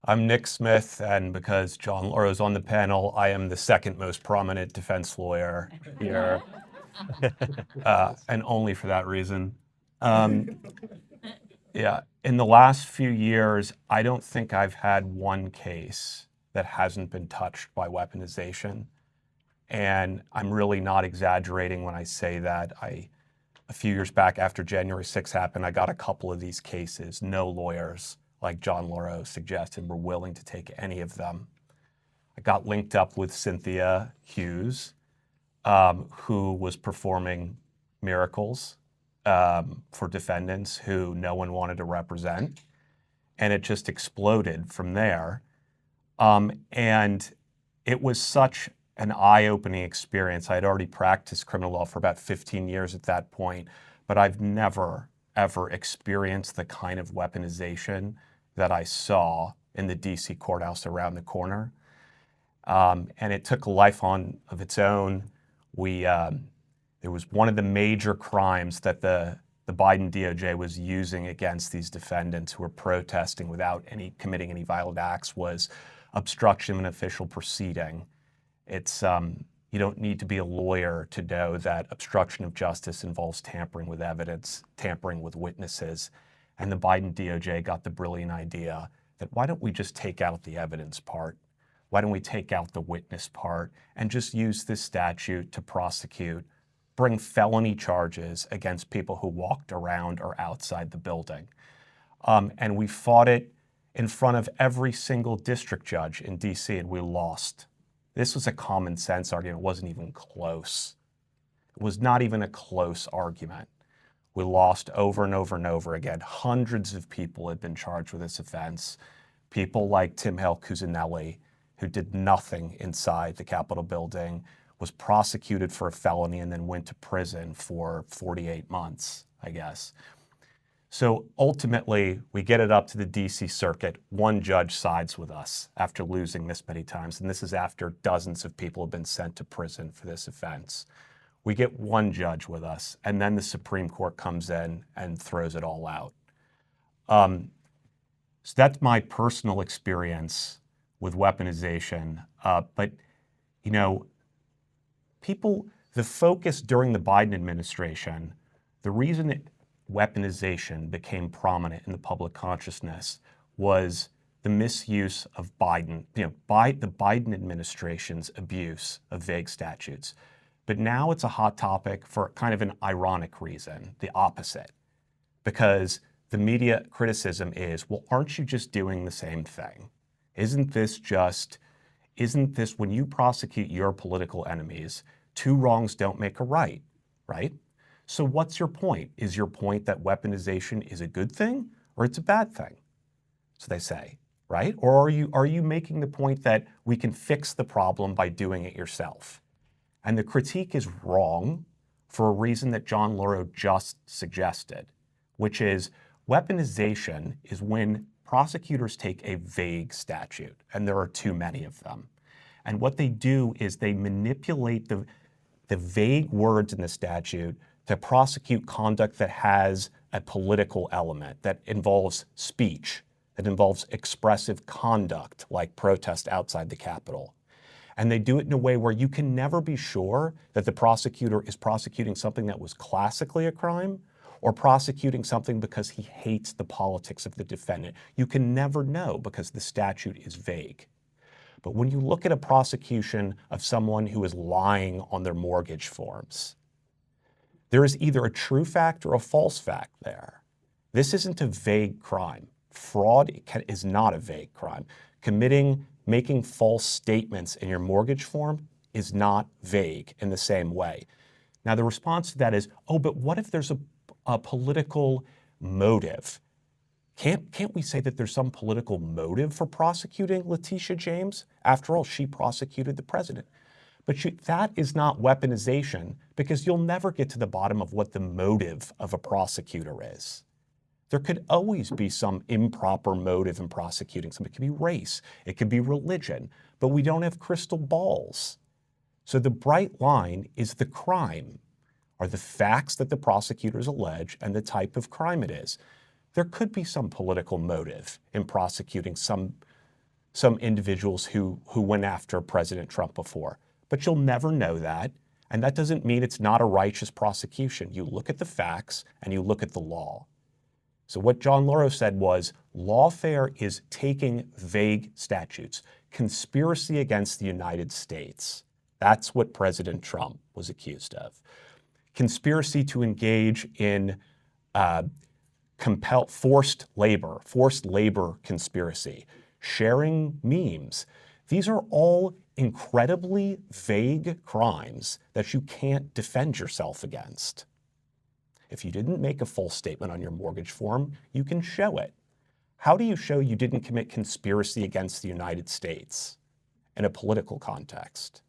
I'm Nick Smith, and because John Lauro is on the panel, I am the second most prominent defense lawyer here, and only for that reason. Yeah, in the last few years, I don't think I've had one case that hasn't been touched by weaponization. And I'm really not exaggerating when I say that. A few years back after January 6th happened, I got a couple of these cases. No lawyers, like John Lauro suggested, were willing to take any of them. I got linked up with Cynthia Hughes, who was performing miracles for defendants who no one wanted to represent. And it just exploded from there. And it was such an eye-opening experience. I had already practiced criminal law for about 15 years at that point, but I've never, ever experienced the kind of weaponization that I saw in the DC courthouse around the corner. And it took a life on of its own. There was one of the major crimes that the Biden DOJ was using against these defendants who were protesting without committing any violent acts was obstruction of an official proceeding. It's you don't need to be a lawyer to know that obstruction of justice involves tampering with evidence, tampering with witnesses. And the Biden DOJ got the brilliant idea that why don't we just take out the evidence part? Why don't we take out the witness part and just use this statute to prosecute, bring felony charges against people who walked around or outside the building? And we fought it in front of every single district judge in DC, and we lost. This was a common sense argument. It wasn't even close. It was not even a close argument. We lost over and over and over again. Hundreds of people had been charged with this offense. People like Tim Cusinelli, who did nothing inside the Capitol building, was prosecuted for a felony and then went to prison for 48 months, I guess. So ultimately, we get it up to the DC circuit. One judge sides with us after losing this many times, and this is after dozens of people have been sent to prison for this offense. We get one judge with us, and then the Supreme Court comes in and throws it all out. So that's my personal experience with weaponization. But, you know, the focus during the Biden administration, the reason that weaponization became prominent in the public consciousness was the misuse of Biden, by the Biden administration's abuse of vague statutes. But now it's a hot topic for kind of an ironic reason, the opposite, because the media criticism is, well, aren't you just doing the same thing? Isn't this when you prosecute your political enemies, two wrongs don't make a right, right? So what's your point? Is your point that weaponization is a good thing or it's a bad thing? So they say, right? Or are you making the point that we can fix the problem by doing it yourself? And the critique is wrong for a reason that John Lauro just suggested, which is weaponization is when prosecutors take a vague statute, and there are too many of them. And what they do is they manipulate the vague words in the statute to prosecute conduct that has a political element, that involves speech, that involves expressive conduct like protest outside the Capitol. And they do it in a way where you can never be sure that the prosecutor is prosecuting something that was classically a crime or prosecuting something because he hates the politics of the defendant. You can never know because the statute is vague. But when you look at a prosecution of someone who is lying on their mortgage forms, there is either a true fact or a false fact there. This isn't a vague crime. Fraud is not a vague crime. Making false statements in your mortgage form is not vague in the same way. Now, the response to that is, oh, but what if there's a political motive? Can't we say that there's some political motive for prosecuting Letitia James? After all, she prosecuted the president. But that is not weaponization because you'll never get to the bottom of what the motive of a prosecutor is. There could always be some improper motive in prosecuting something. It could be race, it could be religion, but we don't have crystal balls. So the bright line is the crime, are the facts that the prosecutors allege and the type of crime it is. There could be some political motive in prosecuting some some individuals who went after President Trump before. But you'll never know that. And that doesn't mean it's not a righteous prosecution. You look at the facts and you look at the law. So what John Lauro said was, lawfare is taking vague statutes, conspiracy against the United States. That's what President Trump was accused of. Conspiracy to engage in forced labor conspiracy, sharing memes. These are all incredibly vague crimes that you can't defend yourself against. If you didn't make a full statement on your mortgage form, you can show it. How do you show you didn't commit conspiracy against the United States in a political context?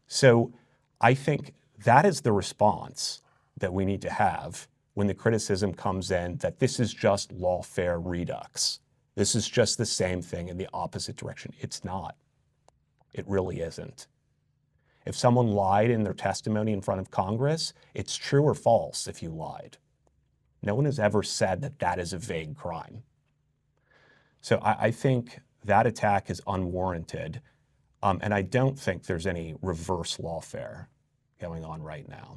So I think that is the response that we need to have when the criticism comes in that this is just lawfare redux. This is just the same thing in the opposite direction. It's not. It really isn't. If someone lied in their testimony in front of Congress, it's true or false if you lied. No one has ever said that that is a vague crime. So I think that attack is unwarranted, and I don't think there's any reverse lawfare going on right now.